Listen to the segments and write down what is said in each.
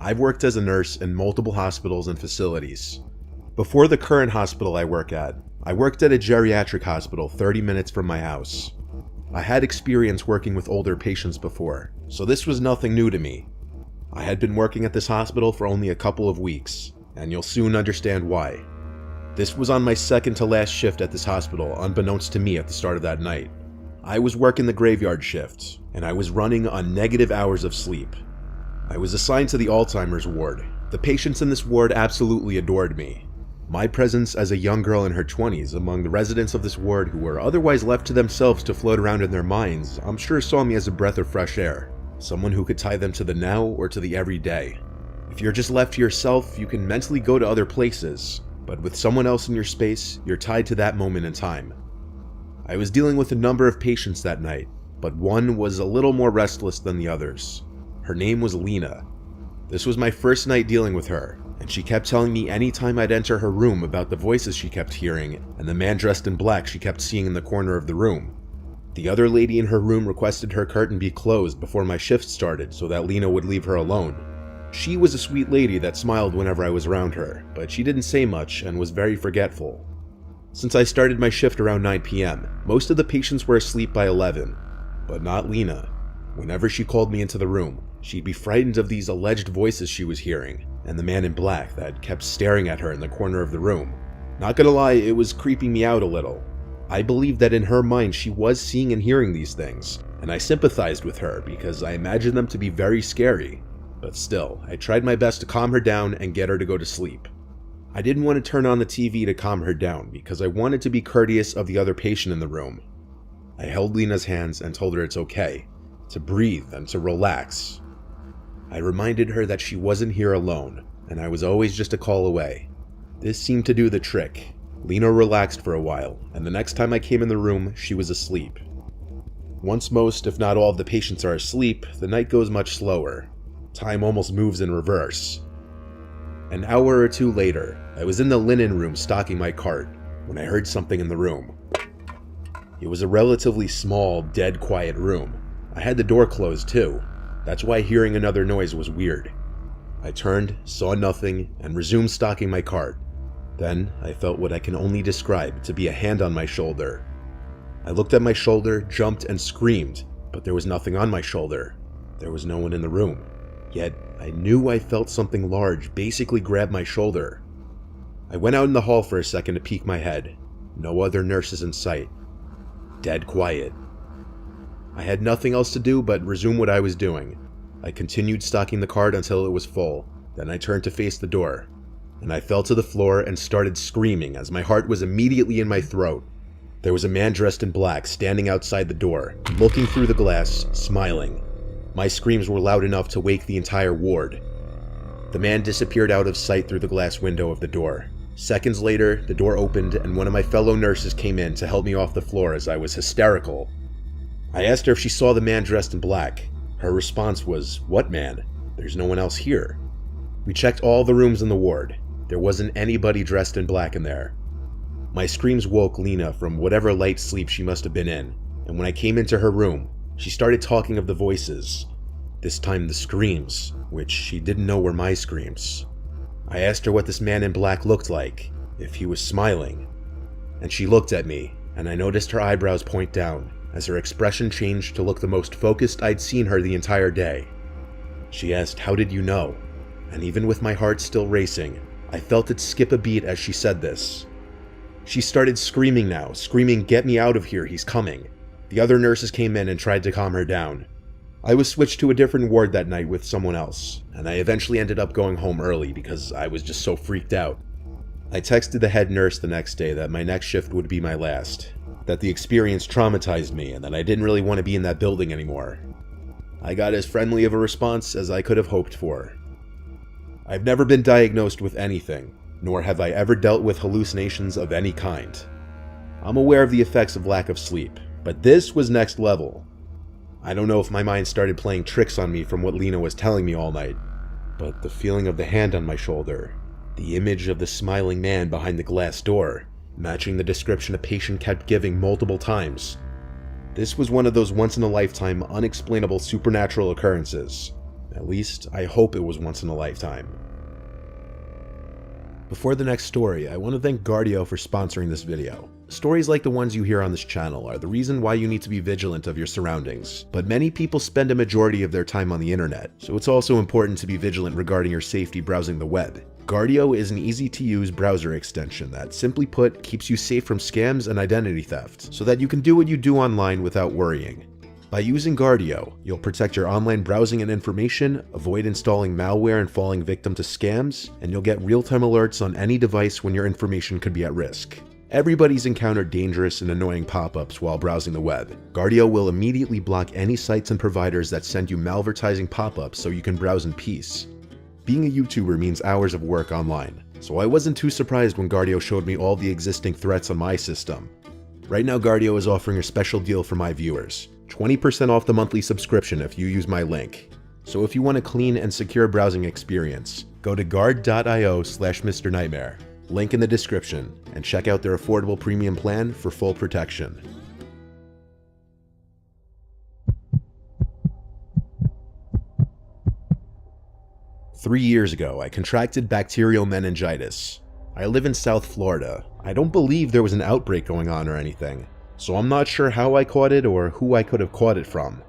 I've worked as a nurse in multiple hospitals and facilities. Before the current hospital I work at, I worked at a geriatric hospital 30 minutes from my house. I had experience working with older patients before, so this was nothing new to me. I had been working at this hospital for only a couple of weeks, and you'll soon understand why. This was on my second to last shift at this hospital, unbeknownst to me at the start of that night. I was working the graveyard shift, and I was running on negative hours of sleep. I was assigned to the Alzheimer's ward. The patients in this ward absolutely adored me. My presence as a young girl in her 20s among the residents of this ward who were otherwise left to themselves to float around in their minds, I'm sure saw me as a breath of fresh air, someone who could tie them to the now or to the everyday. If you're just left to yourself, you can mentally go to other places, but with someone else in your space, you're tied to that moment in time. I was dealing with a number of patients that night, but one was a little more restless than the others. Her name was Lena. This was my first night dealing with her, and she kept telling me anytime I'd enter her room about the voices she kept hearing and the man dressed in black she kept seeing in the corner of the room. The other lady in her room requested her curtain be closed before my shift started so that Lena would leave her alone. She was a sweet lady that smiled whenever I was around her, but she didn't say much and was very forgetful. Since I started my shift around 9 p.m., most of the patients were asleep by 11, but not Lena. Whenever she called me into the room, she'd be frightened of these alleged voices she was hearing, and the man in black that kept staring at her in the corner of the room. Not gonna lie, it was creeping me out a little. I believed that in her mind she was seeing and hearing these things, and I sympathized with her because I imagined them to be very scary. But still, I tried my best to calm her down and get her to go to sleep. I didn't want to turn on the TV to calm her down because I wanted to be courteous of the other patient in the room. I held Lena's hands and told her it's okay, to breathe and to relax. I reminded her that she wasn't here alone, and I was always just a call away. This seemed to do the trick. Lena relaxed for a while, and the next time I came in the room, she was asleep. Once most, if not all, of the patients are asleep, the night goes much slower. Time almost moves in reverse. An hour or two later, I was in the linen room stocking my cart when I heard something in the room. It was a relatively small, dead quiet room. I had the door closed too. That's why hearing another noise was weird. I turned, saw nothing, and resumed stocking my cart. Then I felt what I can only describe to be a hand on my shoulder. I looked at my shoulder, jumped, and screamed, but there was nothing on my shoulder. There was no one in the room. Yet, I knew I felt something large basically grab my shoulder. I went out in the hall for a second to peek my head. No other nurses in sight. Dead quiet. I had nothing else to do but resume what I was doing. I continued stocking the cart until it was full. Then I turned to face the door, and I fell to the floor and started screaming as my heart was immediately in my throat. There was a man dressed in black standing outside the door, looking through the glass, smiling. My screams were loud enough to wake the entire ward. The man disappeared out of sight through the glass window of the door. Seconds later, the door opened and one of my fellow nurses came in to help me off the floor as I was hysterical. I asked her if she saw the man dressed in black. Her response was, "What man? There's no one else here." We checked all the rooms in the ward. There wasn't anybody dressed in black in there. My screams woke Lena from whatever light sleep she must have been in, and when I came into her room, she started talking of the voices. This time the screams, which she didn't know were my screams. I asked her what this man in black looked like, if he was smiling, and she looked at me, and I noticed her eyebrows point down as her expression changed to look the most focused I'd seen her the entire day. She asked, "How did you know?" And even with my heart still racing, I felt it skip a beat as she said this. She started screaming now, screaming, "Get me out of here, he's coming." The other nurses came in and tried to calm her down. I was switched to a different ward that night with someone else, and I eventually ended up going home early because I was just so freaked out. I texted the head nurse the next day that my next shift would be my last, that the experience traumatized me and that I didn't really want to be in that building anymore. I got as friendly of a response as I could have hoped for. I've never been diagnosed with anything, nor have I ever dealt with hallucinations of any kind. I'm aware of the effects of lack of sleep, but this was next level. I don't know if my mind started playing tricks on me from what Lena was telling me all night, but the feeling of the hand on my shoulder, the image of the smiling man behind the glass door, matching the description a patient kept giving multiple times. This was one of those once-in-a-lifetime, unexplainable supernatural occurrences. At least, I hope it was once in a lifetime. Before the next story, I want to thank Guardio for sponsoring this video. Stories like the ones you hear on this channel are the reason why you need to be vigilant of your surroundings, but many people spend a majority of their time on the internet, so it's also important to be vigilant regarding your safety browsing the web. Guardio is an easy-to-use browser extension that, simply put, keeps you safe from scams and identity theft, so that you can do what you do online without worrying. By using Guardio, you'll protect your online browsing and information, avoid installing malware and falling victim to scams, and you'll get real-time alerts on any device when your information could be at risk. Everybody's encountered dangerous and annoying pop-ups while browsing the web. Guardio will immediately block any sites and providers that send you malvertising pop-ups so you can browse in peace. Being a YouTuber means hours of work online, so I wasn't too surprised when Guardio showed me all the existing threats on my system. Right now, Guardio is offering a special deal for my viewers. 20% off the monthly subscription if you use my link. So if you want a clean and secure browsing experience, go to guard.io/MrNightmare, link in the description, and check out their affordable premium plan for full protection. Three years ago, I contracted bacterial meningitis. I live in South Florida. I don't believe there was an outbreak going on or anything, so I'm not sure how I caught it or who I could have caught it from.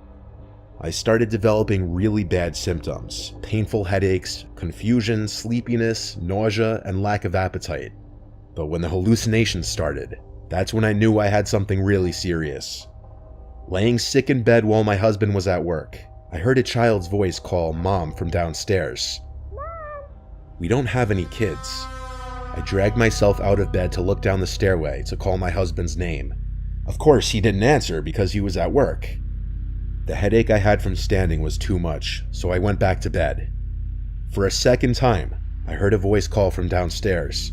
I started developing really bad symptoms: painful headaches, confusion, sleepiness, nausea, and lack of appetite. But when the hallucinations started, that's when I knew I had something really serious. Laying sick in bed while my husband was at work, I heard a child's voice call Mom from downstairs. Mom! We don't have any kids. I dragged myself out of bed to look down the stairway to call my husband's name. Of course, he didn't answer because he was at work. The headache I had from standing was too much, so I went back to bed. For a second time, I heard a voice call from downstairs.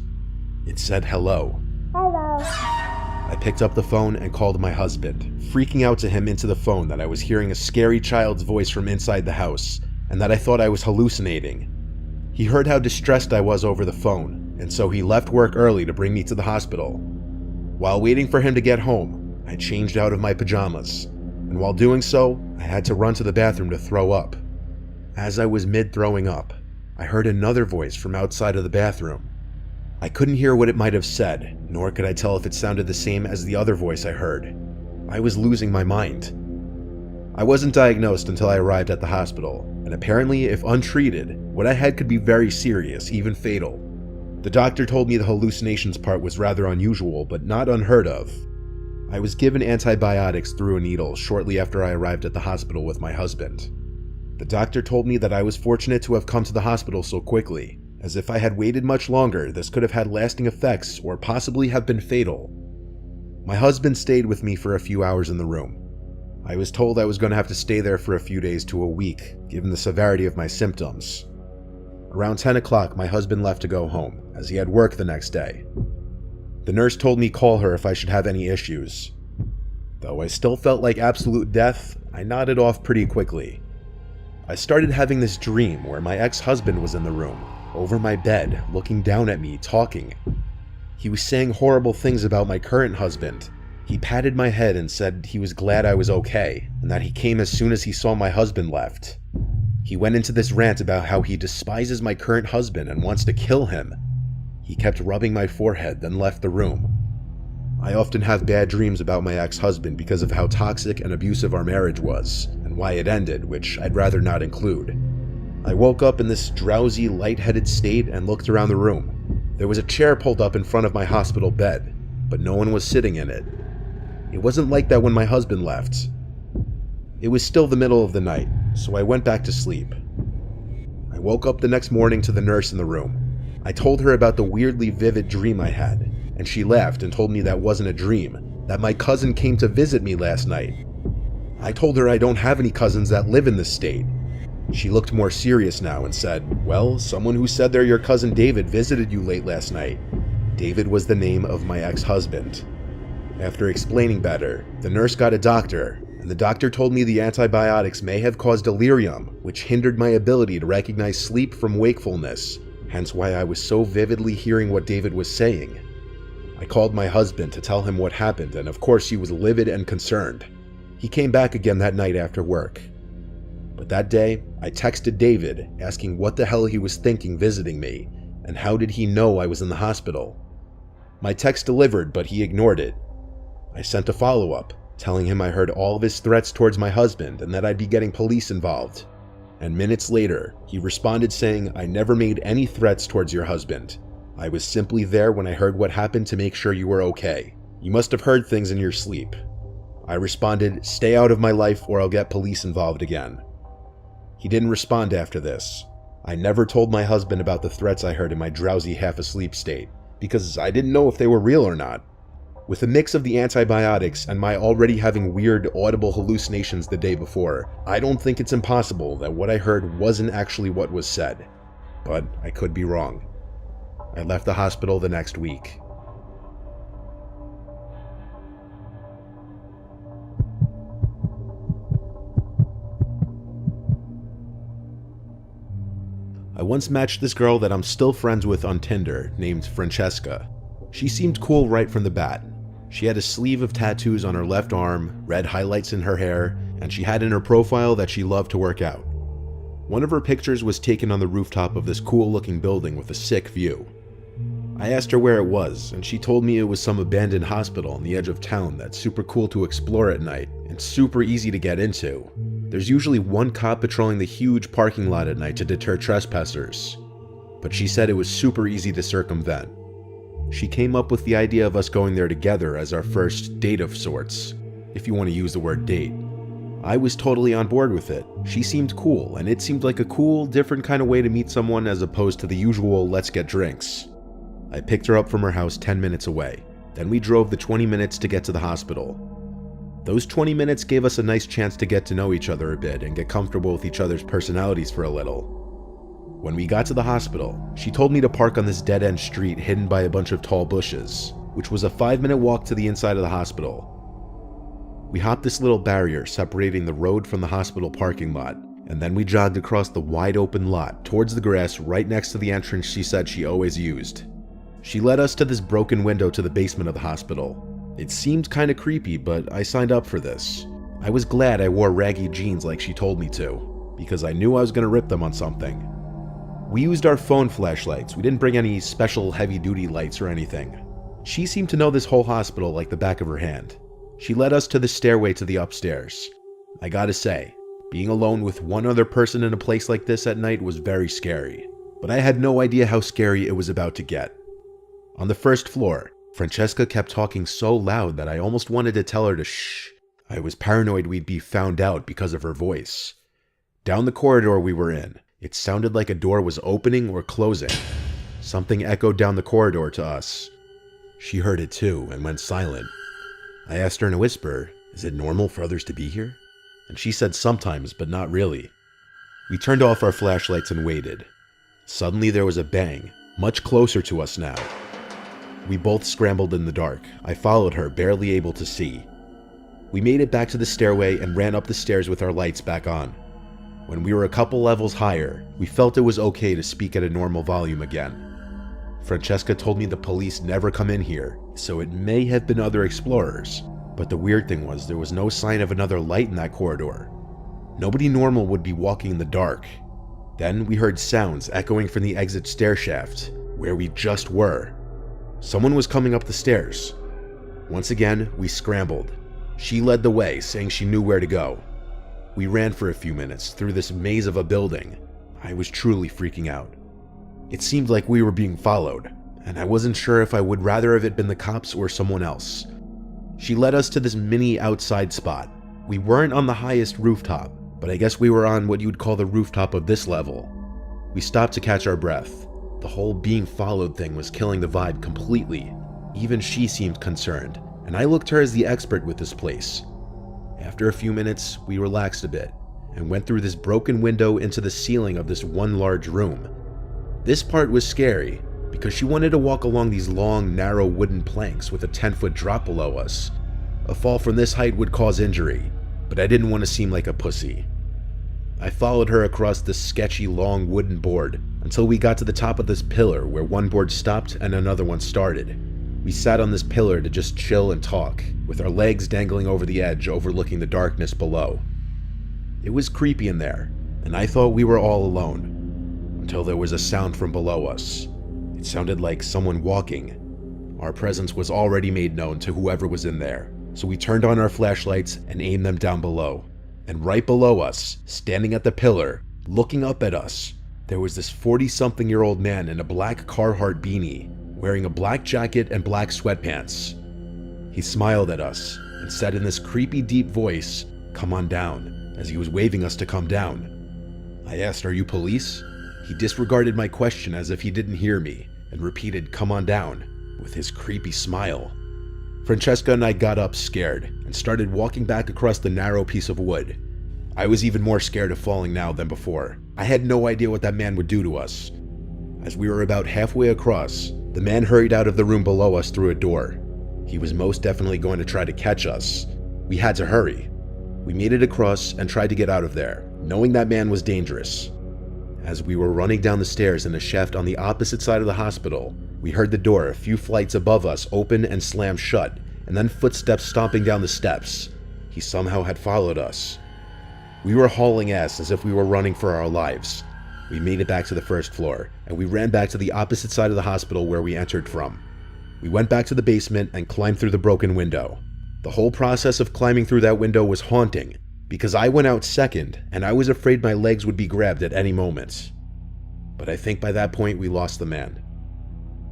It said hello. Hello. I picked up the phone and called my husband, freaking out to him into the phone that I was hearing a scary child's voice from inside the house, and that I thought I was hallucinating. He heard how distressed I was over the phone, and so he left work early to bring me to the hospital. While waiting for him to get home, I changed out of my pajamas, and while doing so, I had to run to the bathroom to throw up. As I was mid-throwing up, I heard another voice from outside of the bathroom. I couldn't hear what it might have said, nor could I tell if it sounded the same as the other voice I heard. I was losing my mind. I wasn't diagnosed until I arrived at the hospital, and apparently, if untreated, what I had could be very serious, even fatal. The doctor told me the hallucinations part was rather unusual, but not unheard of. I was given antibiotics through a needle shortly after I arrived at the hospital with my husband. The doctor told me that I was fortunate to have come to the hospital so quickly, as if I had waited much longer, this could have had lasting effects or possibly have been fatal. My husband stayed with me for a few hours in the room. I was told I was going to have to stay there for a few days to a week, given the severity of my symptoms. Around 10 o'clock, my husband left to go home, as he had work the next day. The nurse told me call her if I should have any issues. Though I still felt like absolute death, I nodded off pretty quickly. I started having this dream where my ex-husband was in the room, over my bed, looking down at me, talking. He was saying horrible things about my current husband. He patted my head and said he was glad I was okay, and that he came as soon as he saw my husband left. He went into this rant about how he despises my current husband and wants to kill him. He kept rubbing my forehead, then left the room. I often have bad dreams about my ex-husband because of how toxic and abusive our marriage was, and why it ended, which I'd rather not include. I woke up in this drowsy, lightheaded state and looked around the room. There was a chair pulled up in front of my hospital bed, but no one was sitting in it. It wasn't like that when my husband left. It was still the middle of the night, so I went back to sleep. I woke up the next morning to the nurse in the room. I told her about the weirdly vivid dream I had, and she laughed and told me that wasn't a dream, that my cousin came to visit me last night. I told her I don't have any cousins that live in this state. She looked more serious now and said, "Well, someone who said they're your cousin David visited you late last night." David was the name of my ex-husband. After explaining better, the nurse got a doctor, and the doctor told me the antibiotics may have caused delirium, which hindered my ability to recognize sleep from wakefulness, hence why I was so vividly hearing what David was saying. I called my husband to tell him what happened, and of course he was livid and concerned. He came back again that night after work. But that day, I texted David asking what the hell he was thinking visiting me, and how did he know I was in the hospital. My text delivered, but he ignored it. I sent a follow-up, telling him I heard all of his threats towards my husband and that I'd be getting police involved. And minutes later, he responded saying, "I never made any threats towards your husband. I was simply there when I heard what happened to make sure you were okay. You must have heard things in your sleep." I responded, "Stay out of my life or I'll get police involved again." He didn't respond after this. I never told my husband about the threats I heard in my drowsy half-asleep state, because I didn't know if they were real or not. With a mix of the antibiotics and my already having weird audible hallucinations the day before, I don't think it's impossible that what I heard wasn't actually what was said. But I could be wrong. I left the hospital the next week. I once matched this girl that I'm still friends with on Tinder named Francesca. She seemed cool right from the bat. She had a sleeve of tattoos on her left arm, red highlights in her hair, and she had in her profile that she loved to work out. One of her pictures was taken on the rooftop of this cool-looking building with a sick view. I asked her where it was, and she told me it was some abandoned hospital on the edge of town that's super cool to explore at night and super easy to get into. There's usually one cop patrolling the huge parking lot at night to deter trespassers. But she said it was super easy to circumvent. She came up with the idea of us going there together as our first date of sorts, if you want to use the word date. I was totally on board with it. She seemed cool, and it seemed like a cool, different kind of way to meet someone as opposed to the usual let's get drinks. I picked her up from her house 10 minutes away. Then we drove the 20 minutes to get to the hospital. Those 20 minutes gave us a nice chance to get to know each other a bit and get comfortable with each other's personalities for a little. When we got to the hospital, she told me to park on this dead-end street hidden by a bunch of tall bushes, which was a 5-minute walk to the inside of the hospital. We hopped this little barrier separating the road from the hospital parking lot, and then we jogged across the wide-open lot towards the grass right next to the entrance she said she always used. She led us to this broken window to the basement of the hospital. It seemed kinda creepy, but I signed up for this. I was glad I wore raggy jeans like she told me to, because I knew I was gonna rip them on something. We used our phone flashlights. We didn't bring any special heavy-duty lights or anything. She seemed to know this whole hospital like the back of her hand. She led us to the stairway to the upstairs. I gotta say, being alone with one other person in a place like this at night was very scary, but I had no idea how scary it was about to get. On the first floor, Francesca kept talking so loud that I almost wanted to tell her to shh. I was paranoid we'd be found out because of her voice. Down the corridor we were in, it sounded like a door was opening or closing. Something echoed down the corridor to us. She heard it too and went silent. I asked her in a whisper, "Is it normal for others to be here?" And she said sometimes, but not really. We turned off our flashlights and waited. Suddenly there was a bang, much closer to us now. We both scrambled in the dark. I followed her, barely able to see. We made it back to the stairway and ran up the stairs with our lights back on. When we were a couple levels higher, we felt it was okay to speak at a normal volume again. Francesca told me the police never come in here, so it may have been other explorers. But the weird thing was there was no sign of another light in that corridor. Nobody normal would be walking in the dark. Then we heard sounds echoing from the exit stair shaft, where we just were. Someone was coming up the stairs. Once again, we scrambled. She led the way, saying she knew where to go. We ran for a few minutes through this maze of a building. I was truly freaking out. It seemed like we were being followed, and I wasn't sure if I would rather have it been the cops or someone else. She led us to this mini outside spot. We weren't on the highest rooftop, but I guess we were on what you'd call the rooftop of this level. We stopped to catch our breath. The whole being followed thing was killing the vibe completely. Even she seemed concerned, and I looked to her as the expert with this place. After a few minutes, we relaxed a bit, and went through this broken window into the ceiling of this one large room. This part was scary, because she wanted to walk along these long, narrow wooden planks with a 10-foot drop below us. A fall from this height would cause injury, but I didn't want to seem like a pussy. I followed her across this sketchy long wooden board until we got to the top of this pillar where one board stopped and another one started. We sat on this pillar to just chill and talk, with our legs dangling over the edge overlooking the darkness below. It was creepy in there, and I thought we were all alone, until there was a sound from below us. It sounded like someone walking. Our presence was already made known to whoever was in there, so we turned on our flashlights and aimed them down below. And right below us, standing at the pillar, looking up at us, there was this 40-something-year-old man in a black Carhartt beanie, wearing a black jacket and black sweatpants. He smiled at us and said in this creepy deep voice, "Come on down," as he was waving us to come down. I asked, "Are you police?" He disregarded my question as if he didn't hear me and repeated, "Come on down," with his creepy smile. Francesca and I got up scared and started walking back across the narrow piece of wood. I was even more scared of falling now than before. I had no idea what that man would do to us. As we were about halfway across, the man hurried out of the room below us through a door. He was most definitely going to try to catch us. We had to hurry. We made it across and tried to get out of there, knowing that man was dangerous. As we were running down the stairs in a shaft on the opposite side of the hospital, we heard the door a few flights above us open and slam shut, and then footsteps stomping down the steps. He somehow had followed us. We were hauling ass as if we were running for our lives. We made it back to the first floor, and we ran back to the opposite side of the hospital where we entered from. We went back to the basement and climbed through the broken window. The whole process of climbing through that window was haunting, because I went out second, and I was afraid my legs would be grabbed at any moment. But I think by that point we lost the man.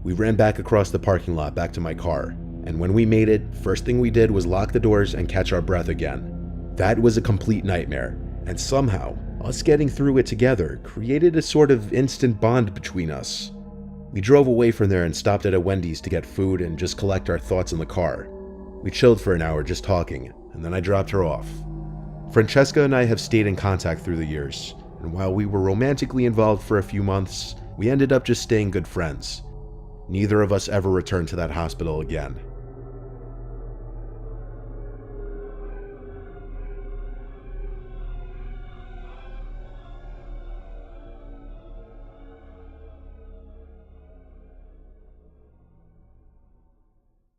We ran back across the parking lot back to my car, and when we made it, first thing we did was lock the doors and catch our breath again. That was a complete nightmare, and somehow, us getting through it together created a sort of instant bond between us. We drove away from there and stopped at a Wendy's to get food and just collect our thoughts in the car. We chilled for an hour just talking, and then I dropped her off. Francesca and I have stayed in contact through the years, and while we were romantically involved for a few months, we ended up just staying good friends. Neither of us ever returned to that hospital again.